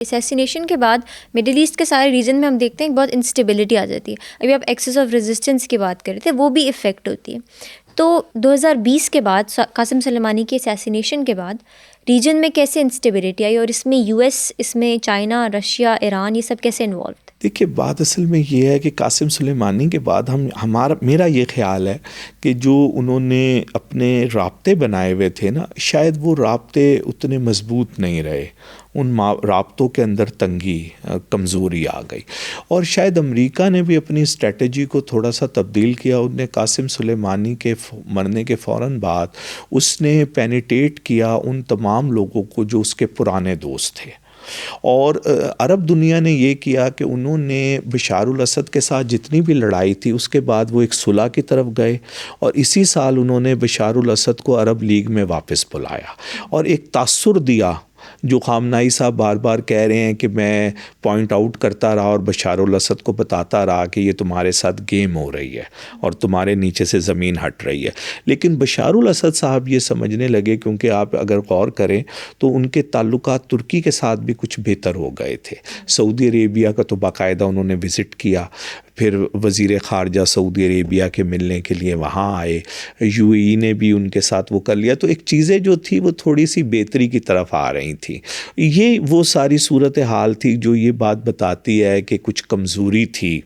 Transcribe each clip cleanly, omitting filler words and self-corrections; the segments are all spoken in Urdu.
اسیسینیشن کے بعد مڈل ایسٹ کے سارے ریجن میں ہم دیکھتے ہیں بہت انسٹیبلٹی آ جاتی ہے. ابھی آپ ایکسس آف ریزسٹنس کی بات کر رہے تھے, وہ بھی افیکٹ ہوتی ہے. تو 2020 کے بعد قاسم سلیمانی کے اسیسینیشن کے بعد ریجن میں کیسے انسٹیبلٹی آئی, اور اس میں یو ایس, اس میں چائنا, رشیا, ایران, یہ سب کیسے انوالو تھے؟ دیکھیے بات اصل میں یہ ہے کہ قاسم سلیمانی کے بعد میرا یہ خیال ہے کہ جو انہوں نے اپنے رابطے بنائے ہوئے تھے نا, شاید وہ رابطے اتنے مضبوط نہیں رہے. ان رابطوں کے اندر تنگی, کمزوری آ گئی, اور شاید امریکہ نے بھی اپنی اسٹریٹجی کو تھوڑا سا تبدیل کیا. انہوں نے قاسم سلیمانی کے مرنے کے فوراً بعد اس نے پینیٹیٹ کیا ان تمام لوگوں کو جو اس کے پرانے دوست تھے, اور عرب دنیا نے یہ کیا کہ انہوں نے بشار الاسد کے ساتھ جتنی بھی لڑائی تھی اس کے بعد وہ ایک صلح کی طرف گئے, اور اسی سال انہوں نے بشار الاسد کو عرب لیگ میں واپس بلایا اور ایک تاثر دیا جو خامنائی صاحب بار بار کہہ رہے ہیں کہ میں پوائنٹ آؤٹ کرتا رہا اور بشار الاسد کو بتاتا رہا کہ یہ تمہارے ساتھ گیم ہو رہی ہے اور تمہارے نیچے سے زمین ہٹ رہی ہے. لیکن بشار الاسد صاحب یہ سمجھنے لگے, کیونکہ آپ اگر غور کریں تو ان کے تعلقات ترکی کے ساتھ بھی کچھ بہتر ہو گئے تھے. سعودی عربیہ کا تو باقاعدہ انہوں نے وزٹ کیا, پھر وزیر خارجہ سعودی عربیہ کے ملنے کے لیے وہاں آئے, یو اے ای نے بھی ان کے ساتھ وہ کر لیا. تو ایک چیزیں جو تھی وہ تھوڑی سی بہتری کی طرف آ رہی تھی. یہ وہ ساری صورتحال تھی جو یہ بات بتاتی ہے کہ کچھ کمزوری تھی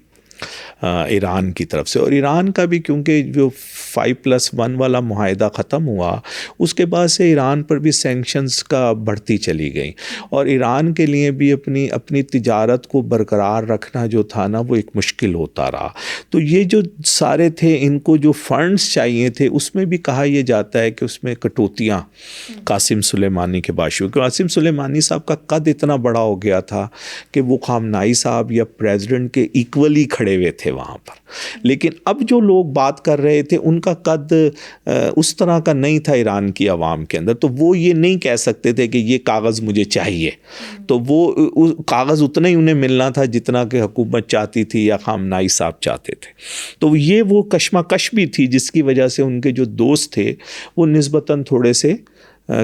ایران کی طرف سے. اور ایران کا بھی کیونکہ جو 5+1 والا معاہدہ ختم ہوا اس کے بعد سے ایران پر بھی سینکشنز کا بڑھتی چلی گئی, اور ایران کے لیے بھی اپنی تجارت کو برقرار رکھنا جو تھا نا وہ ایک مشکل ہوتا رہا. تو یہ جو سارے تھے ان کو جو فنڈز چاہیے تھے اس میں بھی کہا یہ جاتا ہے کہ اس میں کٹوتیاں قاسم سلیمانی کے باشو. قاسم سلیمانی صاحب کا قد اتنا بڑا ہو گیا تھا کہ وہ خامنائی صاحب یا پریزیڈنٹ کے ایکولی کھڑے ہوئے تھے وہاں پر, لیکن اب جو لوگ بات کر رہے تھے ان کا قد اس طرح کا نہیں تھا ایران کی عوام کے اندر. تو وہ یہ نہیں کہہ سکتے تھے کہ یہ کاغذ مجھے چاہیے, تو وہ کاغذ اتنا ہی انہیں ملنا تھا جتنا کہ حکومت چاہتی تھی یا خامنائی صاحب چاہتے تھے. تو یہ وہ کشمکش بھی تھی جس کی وجہ سے ان کے جو دوست تھے وہ نسبتاً تھوڑے سے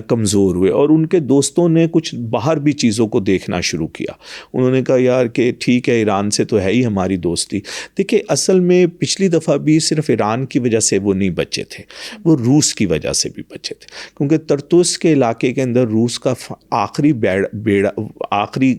کمزور ہوئے, اور ان کے دوستوں نے کچھ باہر بھی چیزوں کو دیکھنا شروع کیا. انہوں نے کہا یار کہ ٹھیک ہے ایران سے تو ہے ہی ہماری دوستی. دیکھیں اصل میں پچھلی دفعہ بھی صرف ایران کی وجہ سے وہ نہیں بچے تھے, وہ روس کی وجہ سے بھی بچے تھے, کیونکہ طرطوس کے علاقے کے اندر روس کا آخری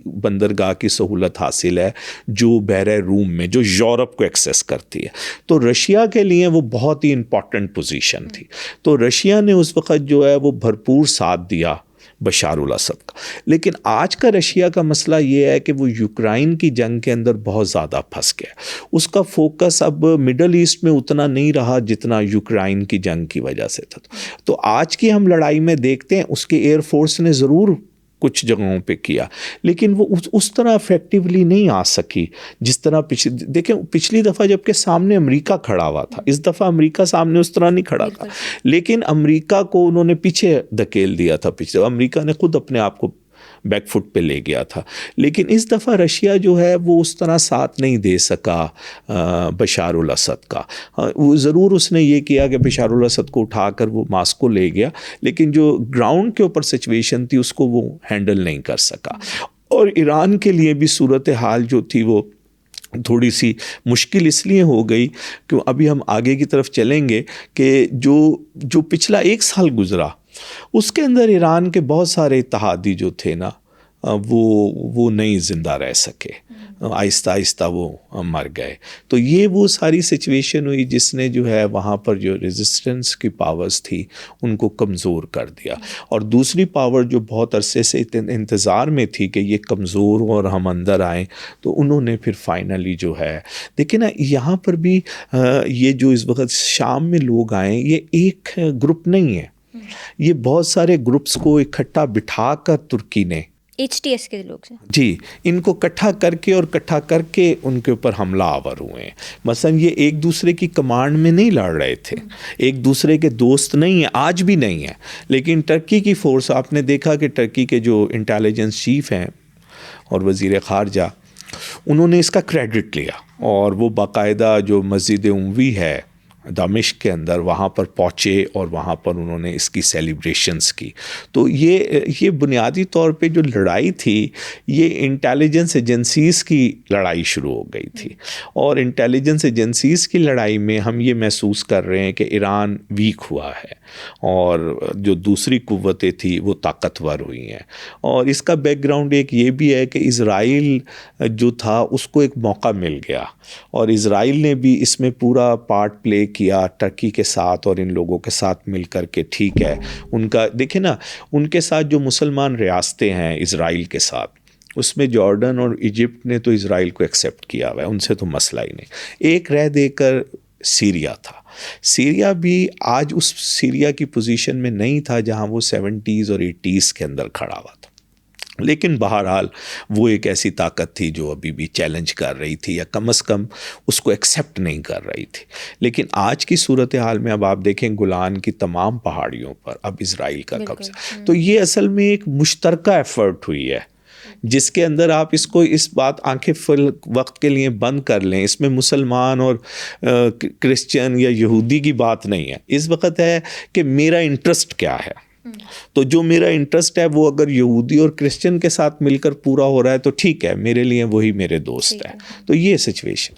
بندرگاہ کی سہولت حاصل ہے جو بحر روم میں جو یورپ کو ایکسیس کرتی ہے. تو رشیا کے لیے وہ بہت ہی امپورٹنٹ پوزیشن تھی. تو رشیا نے اس وقت جو ہے وہ بھرپور ساتھ دیا بشار الاسد کا. لیکن آج کا رشیا کا مسئلہ یہ ہے کہ وہ یوکرائن کی جنگ کے اندر بہت زیادہ پھنس گیا. اس کا فوکس اب مڈل ایسٹ میں اتنا نہیں رہا جتنا یوکرائن کی جنگ کی وجہ سے تھا. تو آج کی ہم لڑائی میں دیکھتے ہیں اس کے ایئر فورس نے ضرور کچھ جگہوں پہ کیا, لیکن وہ اس طرح افیکٹولی نہیں آ سکی جس طرح دیکھیں پچھلی دفعہ جب کہ سامنے امریکہ کھڑا ہوا تھا, اس دفعہ امریکہ سامنے اس طرح نہیں کھڑا تھا, لیکن امریکہ کو انہوں نے پیچھے دھکیل دیا تھا. پچھلے امریکہ نے خود اپنے آپ کو بیک فٹ پہ لے گیا تھا. لیکن اس دفعہ رشیا جو ہے وہ اس طرح ساتھ نہیں دے سکا بشار الاسد کا. وہ ضرور اس نے یہ کیا کہ بشار الاسد کو اٹھا کر وہ ماسکو لے گیا, لیکن جو گراؤنڈ کے اوپر سچویشن تھی اس کو وہ ہینڈل نہیں کر سکا. اور ایران کے لیے بھی صورتحال جو تھی وہ تھوڑی سی مشکل اس لیے ہو گئی کہ ابھی ہم آگے کی طرف چلیں گے کہ جو پچھلا 1 سال گزرا اس کے اندر ایران کے بہت سارے اتحادی جو تھے نا وہ نہیں زندہ رہ سکے, آہستہ آہستہ وہ مر گئے. تو یہ وہ ساری سچویشن ہوئی جس نے جو ہے وہاں پر جو ریزسٹنس کی پاورز تھی ان کو کمزور کر دیا. اور دوسری پاور جو بہت عرصے سے انتظار میں تھی کہ یہ کمزور ہوں اور ہم اندر آئیں, تو انہوں نے پھر فائنلی جو ہے دیکھیں نا یہاں پر بھی یہ جو اس وقت شام میں لوگ آئیں یہ ایک گروپ نہیں ہے, یہ بہت سارے گروپس کو اکٹھا بٹھا کر ترکی نے HTS کے لوگ سے جی ان کو اکٹھا کر کے ان کے اوپر حملہ آور ہوئے ہیں. مثلا یہ ایک دوسرے کی کمانڈ میں نہیں لڑ رہے تھے, ایک دوسرے کے دوست نہیں ہیں, آج بھی نہیں ہیں. لیکن ٹرکی کی فورس, آپ نے دیکھا کہ ٹرکی کے جو انٹیلیجنس چیف ہیں اور وزیر خارجہ, انہوں نے اس کا کریڈٹ لیا, اور وہ باقاعدہ جو مسجد اموی ہے دمشق کے اندر، وہاں پر پہنچے اور وہاں پر انہوں نے اس کی سیلیبریشنز کی. تو یہ بنیادی طور پہ جو لڑائی تھی یہ انٹیلیجنس ایجنسیز کی لڑائی شروع ہو گئی تھی، اور انٹیلیجنس ایجنسیز کی لڑائی میں ہم یہ محسوس کر رہے ہیں کہ ایران ویک ہوا ہے اور جو دوسری قوتیں تھیں وہ طاقتور ہوئی ہیں. اور اس کا بیک گراؤنڈ ایک یہ بھی ہے کہ اسرائیل جو تھا اس کو ایک موقع مل گیا، اور اسرائیل نے بھی اس میں پورا پارٹ پلے کیا ترکی کے ساتھ اور ان لوگوں کے ساتھ مل کر کے. ٹھیک ہے، ان کا دیکھیں نا، ان کے ساتھ جو مسلمان ریاستیں ہیں اسرائیل کے ساتھ، اس میں جارڈن اور ایجپٹ نے تو اسرائیل کو ایکسیپٹ کیا ہوا ہے، ان سے تو مسئلہ ہی نہیں. ایک رہ دے کر سیریا تھا. سیریا بھی آج اس سیریا کی پوزیشن میں نہیں تھا جہاں وہ 70s اور 80s کے اندر کھڑا ہوا تھا، لیکن بہرحال وہ ایک ایسی طاقت تھی جو ابھی بھی چیلنج کر رہی تھی، یا کم از کم اس کو ایکسیپٹ نہیں کر رہی تھی. لیکن آج کی صورتحال میں اب آپ دیکھیں گولان کی تمام پہاڑیوں پر اب اسرائیل کا قبضہ. تو یہ اصل میں ایک مشترکہ ایفرٹ ہوئی ہے جس کے اندر آپ اس کو اس بات آنکھیں فل وقت کے لیے بند کر لیں، اس میں مسلمان اور کرسچن یا یہودی کی بات نہیں ہے. اس وقت ہے کہ میرا انٹرسٹ کیا ہے. تو جو میرا انٹرسٹ ہے وہ اگر یہودی اور کرسچن کے ساتھ مل کر پورا ہو رہا ہے تو ٹھیک ہے، میرے لیے وہی میرے دوست ہیں. تو یہ سچویشن